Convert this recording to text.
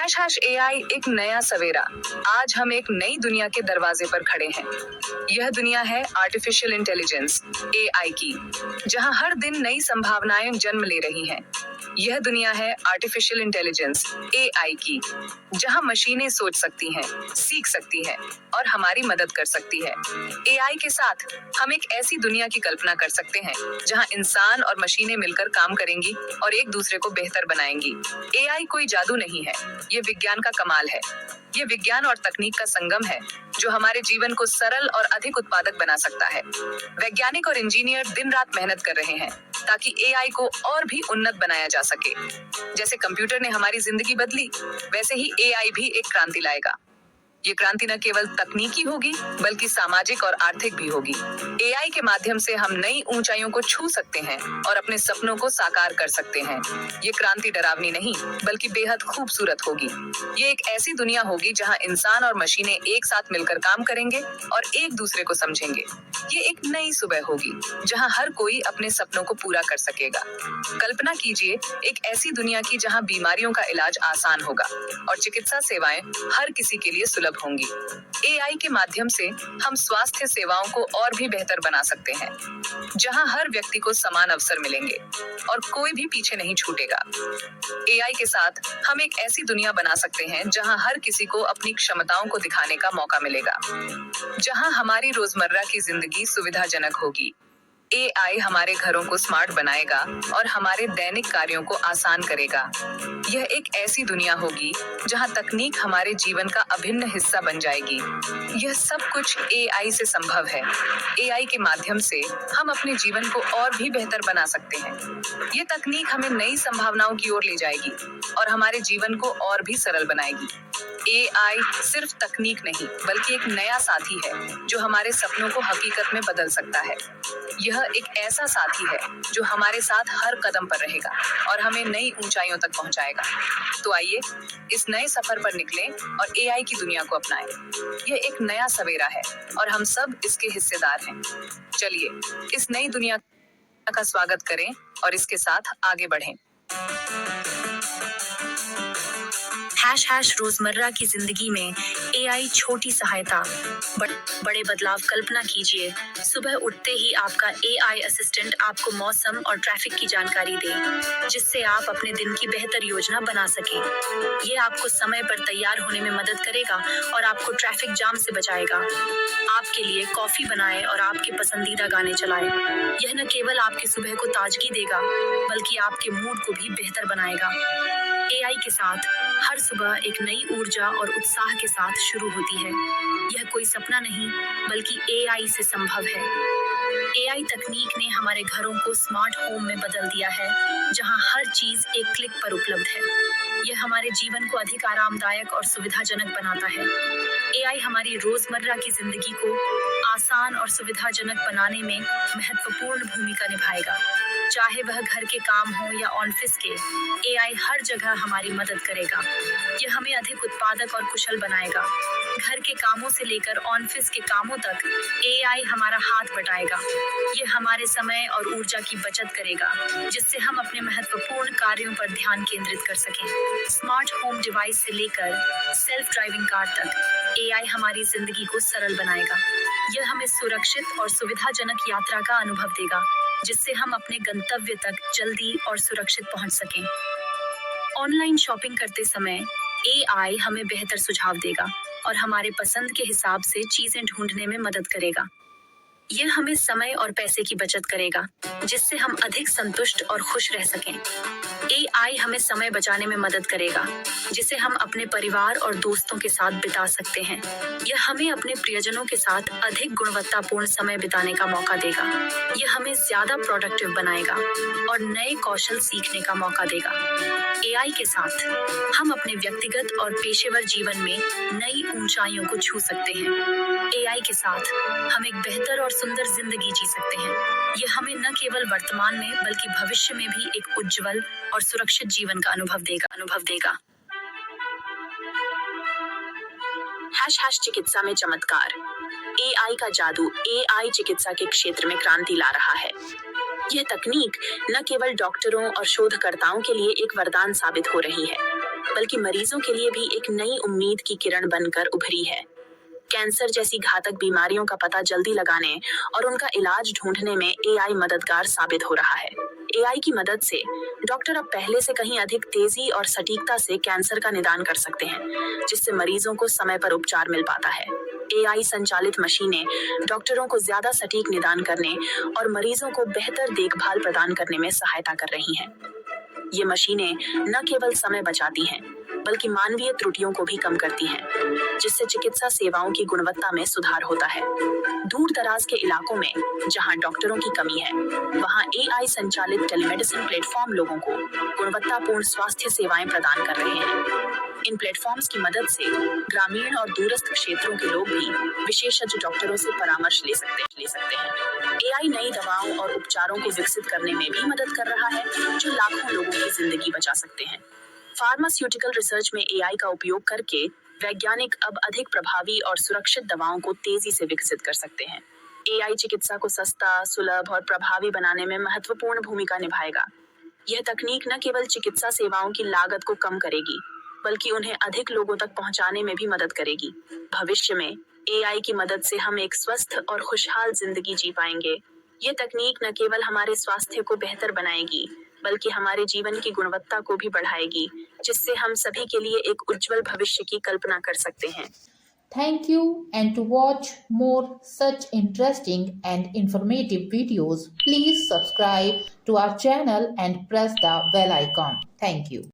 Hash hash AI एक नया सवेरा। आज हम एक नई दुनिया के दरवाजे पर खड़े हैं। यह दुनिया है आर्टिफिशियल इंटेलिजेंस एआई की, जहां हर दिन नई संभावनाएं जन्म ले रही हैं। यह दुनिया है आर्टिफिशियल इंटेलिजेंस एआई की, जहां मशीनें सोच सकती हैं, सीख सकती हैं और हमारी मदद कर सकती है। एआई के साथ हम एक ऐसी दुनिया की कल्पना कर सकते हैं जहां इंसान और मशीनें मिलकर काम करेंगी और एक दूसरे को बेहतर बनाएंगी। एआई कोई जादू नहीं है, ये विज्ञान का कमाल है। ये विज्ञान और तकनीक का संगम है जो हमारे जीवन को सरल और अधिक उत्पादक बना सकता है। वैज्ञानिक और इंजीनियर दिन रात मेहनत कर रहे हैं ताकि एआई को और भी उन्नत बनाया जा सके। जैसे कंप्यूटर ने हमारी जिंदगी बदली, वैसे ही एआई भी एक क्रांति लाएगा। ये क्रांति न केवल तकनीकी होगी बल्कि सामाजिक और आर्थिक भी होगी। एआई के माध्यम से हम नई ऊंचाइयों को छू सकते हैं और अपने सपनों को साकार कर सकते हैं। ये क्रांति डरावनी नहीं बल्कि बेहद खूबसूरत होगी। ये एक ऐसी दुनिया होगी जहां इंसान और मशीनें एक साथ मिलकर काम करेंगे और एक दूसरे को समझेंगे। ये एक नई सुबह होगी जहां हर कोई अपने सपनों को पूरा कर सकेगा। कल्पना कीजिए एक ऐसी दुनिया की जहां बीमारियों का इलाज आसान होगा और चिकित्सा सेवाएं हर किसी के लिए सुलभ होंगी। एआई के माध्यम से हम स्वास्थ्य सेवाओं को और भी बेहतर बना सकते हैं, जहां हर व्यक्ति को समान अवसर मिलेंगे और कोई भी पीछे नहीं छूटेगा। एआई के साथ हम एक ऐसी दुनिया बना सकते हैं जहां हर किसी को अपनी क्षमताओं को दिखाने का मौका मिलेगा, जहां हमारी रोजमर्रा की जिंदगी सुविधाजनक होगी। एआई हमारे घरों को स्मार्ट बनाएगा और हमारे दैनिक कार्यों को आसान करेगा। यह एक ऐसी दुनिया होगी जहां तकनीक हमारे जीवन का अभिन्न हिस्सा बन जाएगी। यह सब कुछ एआई से संभव है। एआई के माध्यम से हम अपने जीवन को और भी बेहतर बना सकते हैं। ये तकनीक हमें नई संभावनाओं की ओर ले जाएगी और हमारे जीवन को और भी सरल बनाएगी। एआई सिर्फ तकनीक नहीं बल्कि एक नया साथी है जो हमारे सपनों को हकीकत में बदल सकता है। यह एक ऐसा साथी है जो हमारे साथ हर कदम पर रहेगा और हमें नई ऊंचाइयों तक पहुंचाएगा। तो आइए इस नए सफर पर निकलें और एआई की दुनिया को अपनाएं। यह एक नया सवेरा है और हम सब इसके हिस्सेदार हैं। चलिए इस नई दुनिया का स्वागत करें और इसके साथ आगे बढ़ें। हैश हैश रोजमर्रा की जिंदगी में एआई छोटी सहायता, बड़े बदलाव। कल्पना कीजिए सुबह उठते ही आपका एआई असिस्टेंट आपको मौसम और ट्रैफिक की जानकारी दे, जिससे आप अपने दिन की बेहतर योजना बना सकें। ये आपको समय पर तैयार होने में मदद करेगा और आपको ट्रैफिक जाम से बचाएगा। आपके लिए कॉफी बनाए और आपके पसंदीदा गाने चलाए। यह न केवल आपकी सुबह को ताजगी देगा बल्कि आपके मूड को भी बेहतर बनाएगा। एआई के साथ हर सुबह एक नई ऊर्जा और उत्साह के साथ शुरू होती है। यह कोई सपना नहीं बल्कि एआई से संभव है। एआई तकनीक ने हमारे घरों को स्मार्ट होम में बदल दिया है, जहां हर चीज एक क्लिक पर उपलब्ध है। यह हमारे जीवन को अधिक आरामदायक और सुविधाजनक बनाता है। एआई हमारी रोजमर्रा की जिंदगी को आसान और सुविधाजनक बनाने में महत्वपूर्ण भूमिका निभाएगा। चाहे वह घर के काम हो या ऑफिस के, एआई हर जगह हमारी मदद करेगा। यह हमें अधिक उत्पादक और कुशल बनाएगा। घर के कामों से लेकर ऑफिस के कामों तक एआई हमारा हाथ बटाएगा। यह हमारे समय और ऊर्जा की बचत करेगा, जिससे हम अपने महत्वपूर्ण कार्यों पर ध्यान केंद्रित कर सकें। स्मार्ट होम डिवाइस से लेकर सेल्फ ड्राइविंग कार तक एआई हमारी जिंदगी को सरल बनाएगा। यह हमें सुरक्षित और सुविधाजनक यात्रा का अनुभव देगा, जिससे हम अपने गंतव्य तक जल्दी और सुरक्षित पहुंच सकें। ऑनलाइन शॉपिंग करते समय एआई हमें बेहतर सुझाव देगा और हमारे पसंद के हिसाब से चीजें ढूंढने में मदद करेगा। यह हमें समय और पैसे की बचत करेगा, जिससे हम अधिक संतुष्ट और खुश रह सकें। एआई हमें समय बचाने में मदद करेगा, जिसे हम अपने परिवार और दोस्तों के साथ बिता सकते हैं। यह हमें अपने प्रियजनों के साथ अधिक गुणवत्तापूर्ण समय बिताने का मौका देगा। यह हमें ज्यादा प्रोडक्टिव बनाएगा और नए कौशल सीखने का मौका देगा। एआई के साथ हम अपने व्यक्तिगत और पेशेवर जीवन में नई ऊंचाइयों को छू सकते हैं। एआई के साथ हम एक बेहतर और सुंदर जिंदगी जी सकते हैं। यह हमें न केवल वर्तमान में बल्कि भविष्य में भी एक उज्जवल और सुरक्षित जीवन का अनुभव देगा। हैश हैश चिकित्सा में चमत्कार। एआई का जादू एआई चिकित्सा के क्षेत्र में क्रांति ला रहा है। यह तकनीक न केवल डॉक्टरों और शोधकर्ताओं के लिए एक वरदान साबित हो रही है, बल्कि मरीजों के लिए भी एक नई उम्मीद की किरण बनकर उभरी है। कैंसर जैसी घातक बीमारियों का पता जल्दी लगाने और उनका इलाज ढूंढने में एआई मददगार साबित हो रहा है। एआई की मदद से डॉक्टर अब पहले से कहीं अधिक तेजी और सटीकता से कैंसर का निदान कर सकते हैं, जिससे मरीजों को समय पर उपचार मिल पाता है। एआई संचालित मशीनें डॉक्टरों को ज्यादा सटीक निदान करने और मरीजों को बेहतर देखभाल प्रदान करने में सहायता कर रही हैं। ये मशीनें न केवल समय बचाती हैं, बल्कि मानवीय त्रुटियों को भी कम करती हैं, जिससे चिकित्सा सेवाओं की गुणवत्ता में सुधार होता है। दूर दराज के इलाकों में जहां डॉक्टरों की कमी है, वहां एआई संचालित टेलीमेडिसिन प्लेटफॉर्म लोगों को गुणवत्तापूर्ण स्वास्थ्य सेवाएं प्रदान कर रहे हैं। इन प्लेटफॉर्म्स की मदद से ग्रामीण और दूरस्थ क्षेत्रों के लोग भी विशेषज्ञ डॉक्टरों से परामर्श ले सकते हैं। एआई नई दवाओं और उपचारों को विकसित करने में भी मदद कर रहा है, जो लाखों लोगों की जिंदगी बचा सकते हैं। फार्मास्यूटिकल रिसर्च में एआई का उपयोग करके वैज्ञानिक अब अधिक प्रभावी और सुरक्षित दवाओं को तेजी से विकसित कर सकते हैं। एआई चिकित्सा को सस्ता, सुलभ और प्रभावी बनाने में महत्वपूर्ण भूमिका निभाएगा। यह तकनीक न केवल चिकित्सा सेवाओं की लागत को कम करेगी, बल्कि उन्हें अधिक लोगों तक पहुंचाने में भी मदद करेगी। भविष्य में एआई की मदद से हम एक स्वस्थ और खुशहाल जिंदगी जी पाएंगे। ये तकनीक न केवल हमारे स्वास्थ्य को बेहतर बनाएगी, बल्कि हमारे जीवन की गुणवत्ता को भी बढ़ाएगी, जिससे हम सभी के लिए एक उज्जवल भविष्य की कल्पना कर सकते हैं। Thank you, and to watch more such interesting and informative videos, please subscribe to our channel and press the bell icon. Thank you.